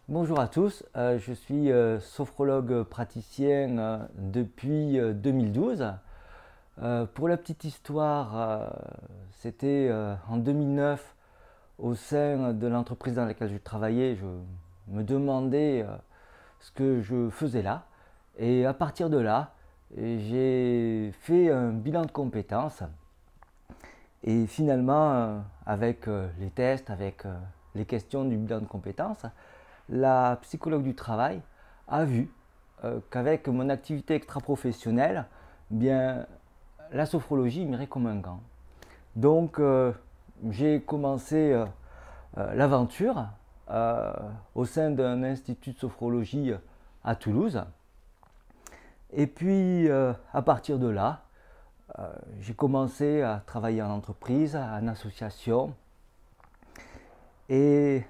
Bonjour à tous, je suis sophrologue praticien depuis 2012. Pour la petite histoire, c'était en 2009 au sein de l'entreprise dans laquelle je travaillais, je me demandais ce que je faisais là. Et à partir de là, j'ai fait un bilan de compétences. Et finalement, avec les tests, avec les questions du bilan de compétences, la psychologue du travail a vu qu'avec mon activité extra-professionnelle, bien, la sophrologie m'irait comme un gant. Donc, j'ai commencé l'aventure au sein d'un institut de sophrologie à Toulouse. Et puis, à partir de là, j'ai commencé à travailler en entreprise, en association. Et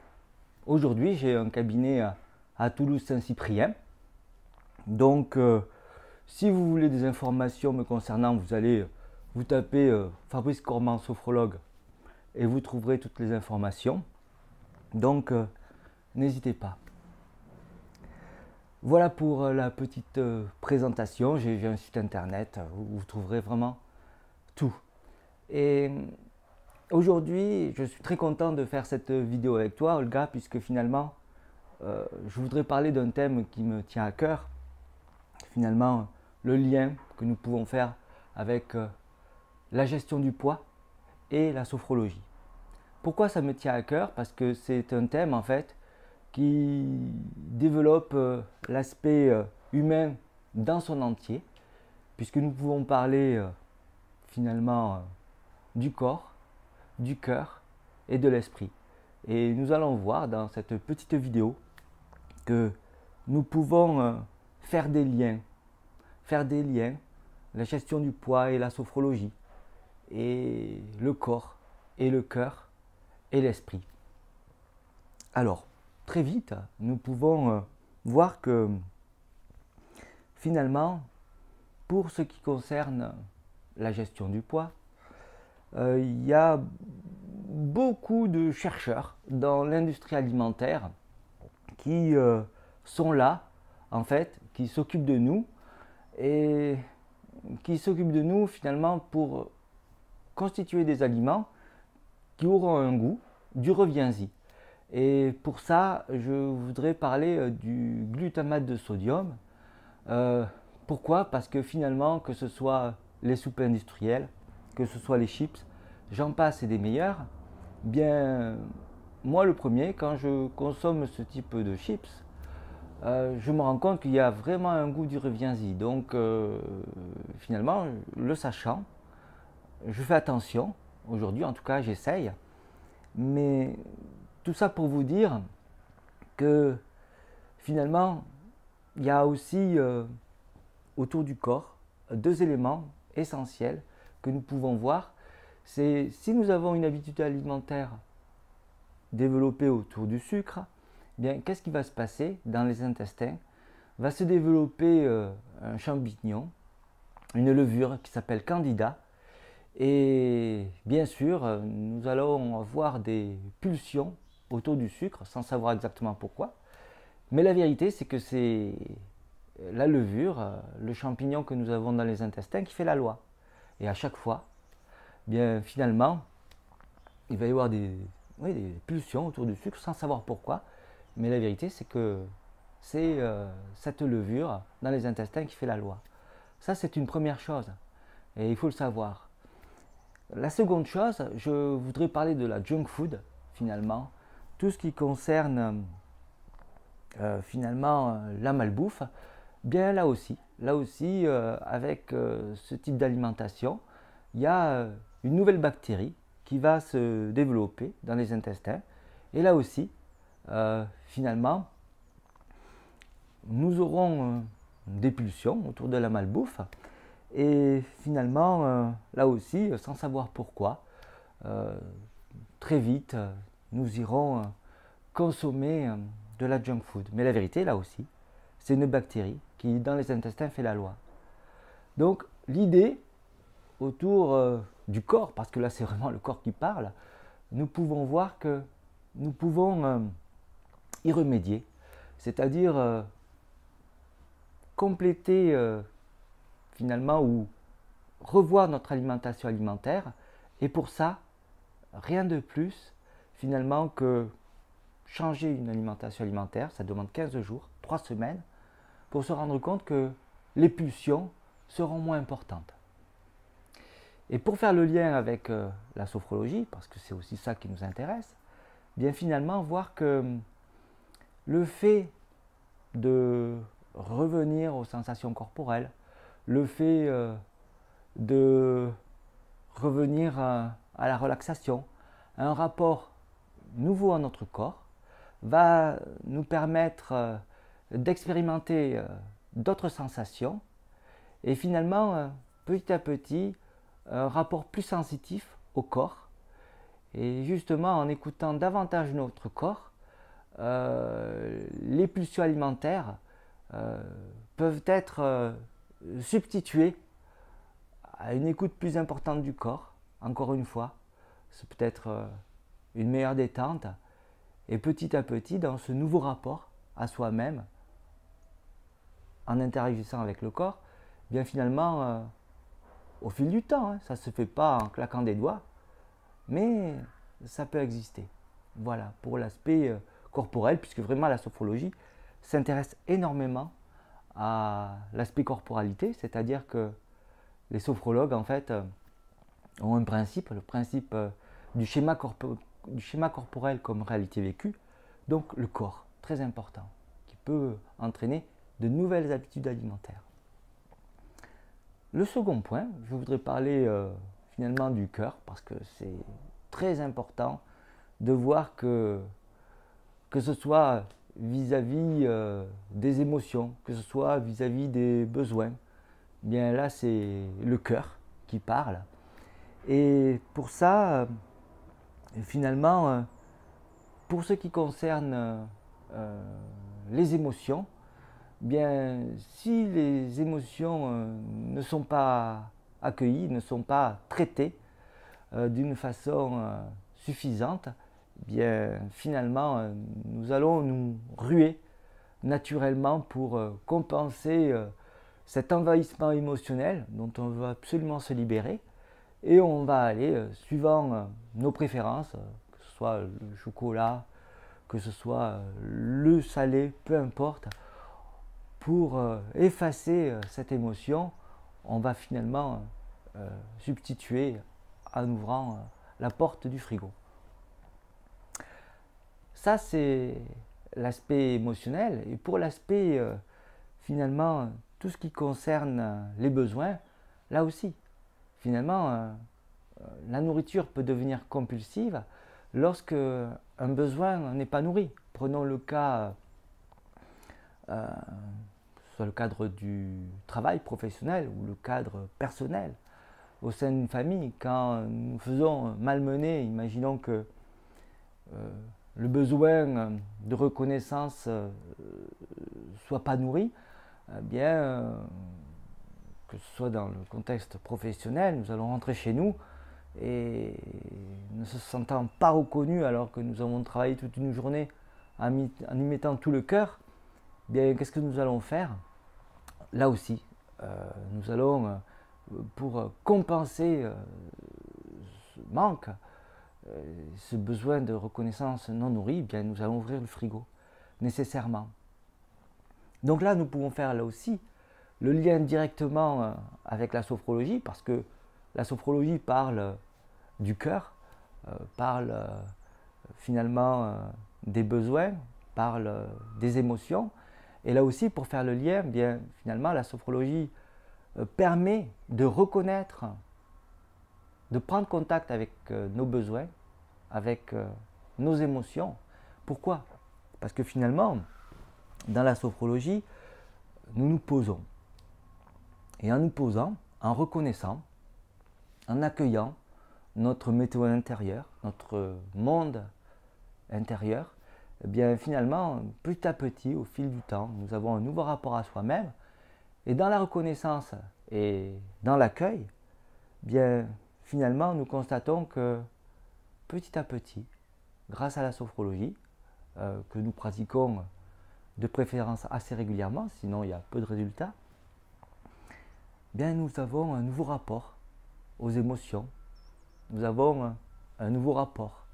aujourd'hui, j'ai un cabinet à Toulouse-Saint-Cyprien. Donc, si vous voulez des informations me concernant, vous allez vous taper Fabrice Cormand, sophrologue, et vous trouverez toutes les informations. Donc, n'hésitez pas. Voilà pour la petite présentation. J'ai un site internet où vous trouverez vraiment tout. Et aujourd'hui, je suis très content de faire cette vidéo avec toi, Olga, puisque finalement, je voudrais parler d'un thème qui me tient à cœur. Finalement, le lien que nous pouvons faire avec la gestion du poids et la sophrologie. Pourquoi ça me tient à cœur? Parce que c'est un thème en fait qui développe l'aspect humain dans son entier, puisque nous pouvons parler finalement du corps, du cœur et de l'esprit. Et nous allons voir dans cette petite vidéo que nous pouvons faire des liens, la gestion du poids et la sophrologie, et le corps et le cœur et l'esprit. Alors, très vite, nous pouvons voir que finalement, pour ce qui concerne la gestion du poids, il y a beaucoup de chercheurs dans l'industrie alimentaire qui sont là, en fait, qui s'occupent de nous et qui s'occupent de nous finalement pour constituer des aliments qui auront un goût, du reviens-y. Et pour ça, je voudrais parler du glutamate de sodium. Pourquoi? Parce que finalement, que ce soit les soupes industrielles, que ce soit les chips, j'en passe et des meilleurs, bien, moi le premier, quand je consomme ce type de chips, je me rends compte qu'il y a vraiment un goût du reviens-y. Donc, finalement, le sachant, je fais attention. Aujourd'hui, en tout cas, j'essaye. Mais tout ça pour vous dire que finalement, il y a aussi autour du corps deux éléments essentiels que nous pouvons voir. C'est si nous avons une habitude alimentaire développée autour du sucre, bien qu'est-ce qui va se passer dans les intestins? Va se développer un champignon, une levure qui s'appelle Candida. Et bien sûr, nous allons avoir des pulsions autour du sucre sans savoir exactement pourquoi. Mais la vérité, c'est que c'est la levure, le champignon que nous avons dans les intestins qui fait la loi. Et à chaque fois, bien finalement, il va y avoir des pulsions autour du sucre sans savoir pourquoi. Mais la vérité, c'est que c'est cette levure dans les intestins qui fait la loi. Ça, c'est une première chose. Et il faut le savoir. La seconde chose, je voudrais parler de la junk food, finalement. Tout ce qui concerne finalement la malbouffe, bien là aussi, avec ce type d'alimentation, il y a une nouvelle bactérie qui va se développer dans les intestins. Et là aussi, finalement, nous aurons des pulsions autour de la malbouffe. Et finalement, là aussi, sans savoir pourquoi, très vite, nous irons consommer de la junk food. Mais la vérité, là aussi, c'est une bactérie qui, dans les intestins, fait la loi. Donc, l'idée autour du corps, parce que là, c'est vraiment le corps qui parle, nous pouvons voir que nous pouvons y remédier. c'est-à-dire compléter finalement ou revoir notre alimentation alimentaire. Et pour ça, rien de plus finalement que changer une alimentation alimentaire. Ça demande 15 jours, 3 semaines, pour se rendre compte que les pulsions seront moins importantes. Et pour faire le lien avec la sophrologie, parce que c'est aussi ça qui nous intéresse, bien finalement voir que le fait de revenir aux sensations corporelles, le fait de revenir à la relaxation, à un rapport nouveau à notre corps, va nous permettre d'expérimenter d'autres sensations et finalement, petit à petit, un rapport plus sensitif au corps. Et justement, en écoutant davantage notre corps, les pulsions alimentaires peuvent être substituées à une écoute plus importante du corps. Encore une fois, c'est peut-être une meilleure détente. Et petit à petit, dans ce nouveau rapport à soi-même, en interagissant avec le corps, bien finalement, au fil du temps, ça ne se fait pas en claquant des doigts, mais ça peut exister. Voilà, pour l'aspect corporel, puisque vraiment la sophrologie s'intéresse énormément à l'aspect corporalité, c'est-à-dire que les sophrologues, en fait, ont un principe, le principe du schéma corporel comme réalité vécue, donc le corps, très important, qui peut entraîner de nouvelles habitudes alimentaires. Le second point, je voudrais parler finalement du cœur, parce que c'est très important de voir que ce soit vis-à-vis des émotions, que ce soit vis-à-vis des besoins, bien là c'est le cœur qui parle. Et pour ça, finalement, pour ce qui concerne les émotions, bien si les émotions ne sont pas accueillies, ne sont pas traitées d'une façon suffisante, bien finalement nous allons nous ruer naturellement pour compenser cet envahissement émotionnel dont on veut absolument se libérer, et on va aller suivant nos préférences, que ce soit le chocolat, que ce soit le salé, peu importe, pour effacer cette émotion, on va finalement substituer en ouvrant la porte du frigo. Ça, c'est l'aspect émotionnel. Et pour l'aspect, finalement, tout ce qui concerne les besoins, là aussi, finalement, la nourriture peut devenir compulsive lorsque un besoin n'est pas nourri. Prenons le cas, soit le cadre du travail professionnel ou le cadre personnel. Au sein d'une famille, quand nous faisons malmener, imaginons que le besoin de reconnaissance soit pas nourri, eh bien, que ce soit dans le contexte professionnel, nous allons rentrer chez nous et ne se sentant pas reconnus alors que nous avons travaillé toute une journée en y mettant tout le cœur, eh bien, qu'est-ce que nous allons faire? Là aussi, nous allons, pour compenser ce manque, ce besoin de reconnaissance non nourri, eh bien, nous allons ouvrir le frigo, nécessairement. Donc là, nous pouvons faire là aussi le lien directement avec la sophrologie, parce que la sophrologie parle du cœur, parle finalement des besoins, parle des émotions. Et là aussi, pour faire le lien, bien finalement, la sophrologie permet de reconnaître, de prendre contact avec nos besoins, avec nos émotions. Pourquoi? Parce que finalement, dans la sophrologie, nous nous posons. Et en nous posant, en reconnaissant, en accueillant notre météo intérieur, notre monde intérieur, eh bien finalement, petit à petit, au fil du temps, nous avons un nouveau rapport à soi-même. Et dans la reconnaissance et dans l'accueil, bien finalement, nous constatons que petit à petit, grâce à la sophrologie que nous pratiquons de préférence assez régulièrement, sinon il y a peu de résultats, bien nous avons un nouveau rapport aux émotions, nous avons un nouveau rapport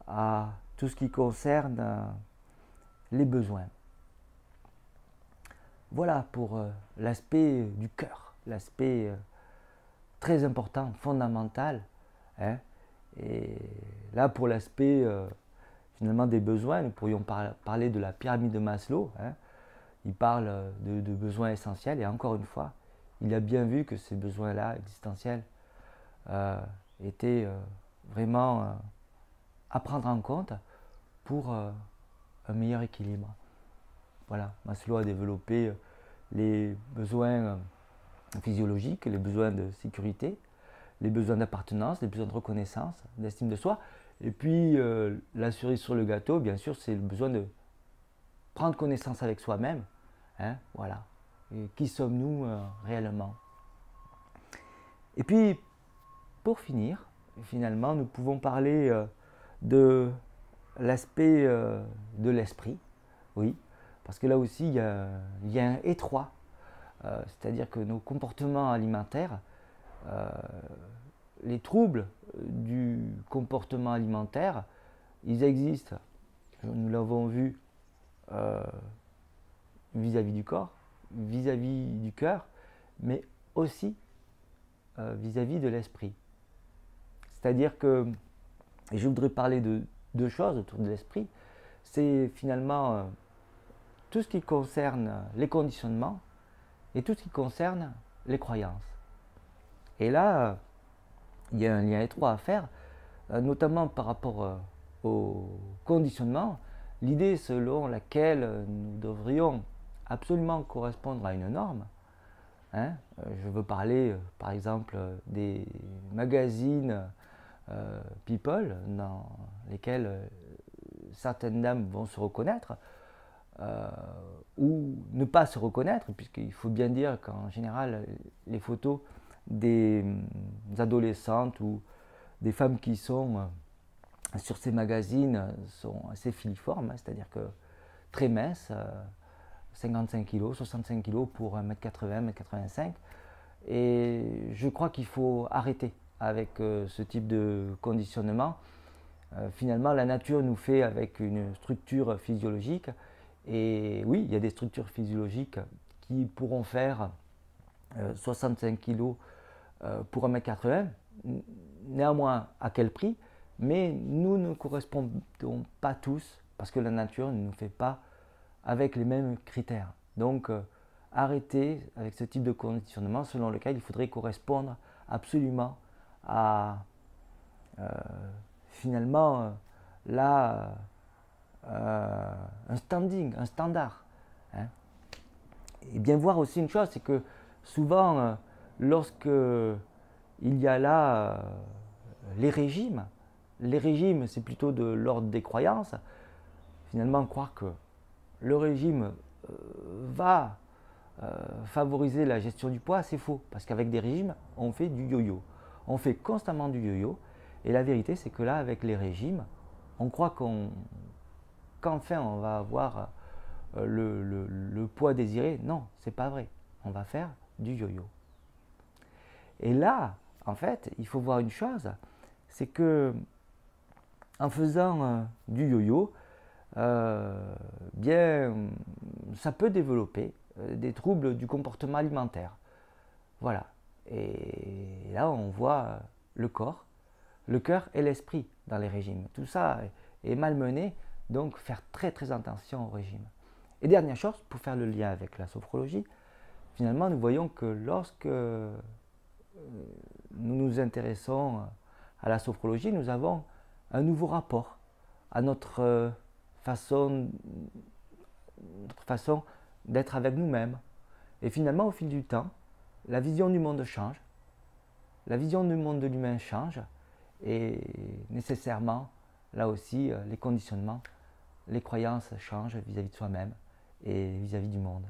à tout ce qui concerne les besoins. Voilà pour l'aspect du cœur, l'aspect très important, fondamental. Hein. Et là, pour l'aspect finalement des besoins, nous pourrions parler de la pyramide de Maslow. Hein. Il parle de besoins essentiels et encore une fois, il a bien vu que ces besoins-là existentiels étaient vraiment à prendre en compte pour un meilleur équilibre. Voilà, Maslow a développé les besoins physiologiques, les besoins de sécurité, les besoins d'appartenance, les besoins de reconnaissance, d'estime de soi. Et puis la cerise sur le gâteau, bien sûr, c'est le besoin de prendre connaissance avec soi-même. Hein, voilà. Et qui sommes-nous réellement? Et puis, pour finir, finalement, nous pouvons parler de l'aspect de l'esprit. Oui, parce que là aussi, il y a un lien étroit. C'est-à-dire que nos comportements alimentaires, les troubles du comportement alimentaire, ils existent. Nous l'avons vu vis-à-vis du corps, vis-à-vis du cœur, mais aussi vis-à-vis de l'esprit. C'est-à-dire que, et je voudrais parler de deux choses autour de l'esprit, c'est finalement tout ce qui concerne les conditionnements et tout ce qui concerne les croyances. Et là, il y a un lien étroit à faire, notamment par rapport au conditionnement, l'idée selon laquelle nous devrions absolument correspondre à une norme. Hein, je veux parler par exemple des magazines People dans lesquels certaines dames vont se reconnaître ou ne pas se reconnaître, puisqu'il faut bien dire qu'en général les photos des adolescentes ou des femmes qui sont sur ces magazines sont assez filiformes, hein, c'est-à-dire que très minces, 55 kg, 65 kg pour 1m80, 1m85. Et je crois qu'il faut arrêter avec ce type de conditionnement. Finalement, la nature nous fait avec une structure physiologique. Et oui, il y a des structures physiologiques qui pourront faire 65 kg pour 1m80. Néanmoins, à quel prix? Mais nous ne correspondons pas tous, parce que la nature ne nous fait pas avec les mêmes critères. Donc, arrêtez avec ce type de conditionnement selon lequel il faudrait correspondre absolument à finalement là un standing, un standard. Hein. Et bien voir aussi une chose, c'est que souvent, lorsque il y a là les régimes c'est plutôt de l'ordre des croyances. Finalement, croire que le régime va favoriser la gestion du poids, c'est faux. Parce qu'avec des régimes, on fait du yo-yo. On fait constamment du yo-yo. Et la vérité, c'est que là, avec les régimes, on croit qu'enfin on va avoir le poids désiré. Non, c'est pas vrai. On va faire du yo-yo. Et là, en fait, il faut voir une chose, c'est que en faisant du yo-yo, bien, ça peut développer des troubles du comportement alimentaire. Voilà. Et là, on voit le corps, le cœur et l'esprit dans les régimes. Tout ça est malmené, donc faire très très attention au régime. Et dernière chose, pour faire le lien avec la sophrologie, finalement, nous voyons que lorsque nous nous intéressons à la sophrologie, nous avons un nouveau rapport à notre façon d'être avec nous-mêmes. Et finalement, au fil du temps, la vision du monde change, la vision du monde de l'humain change, et nécessairement, là aussi, les conditionnements, les croyances changent vis-à-vis de soi-même et vis-à-vis du monde.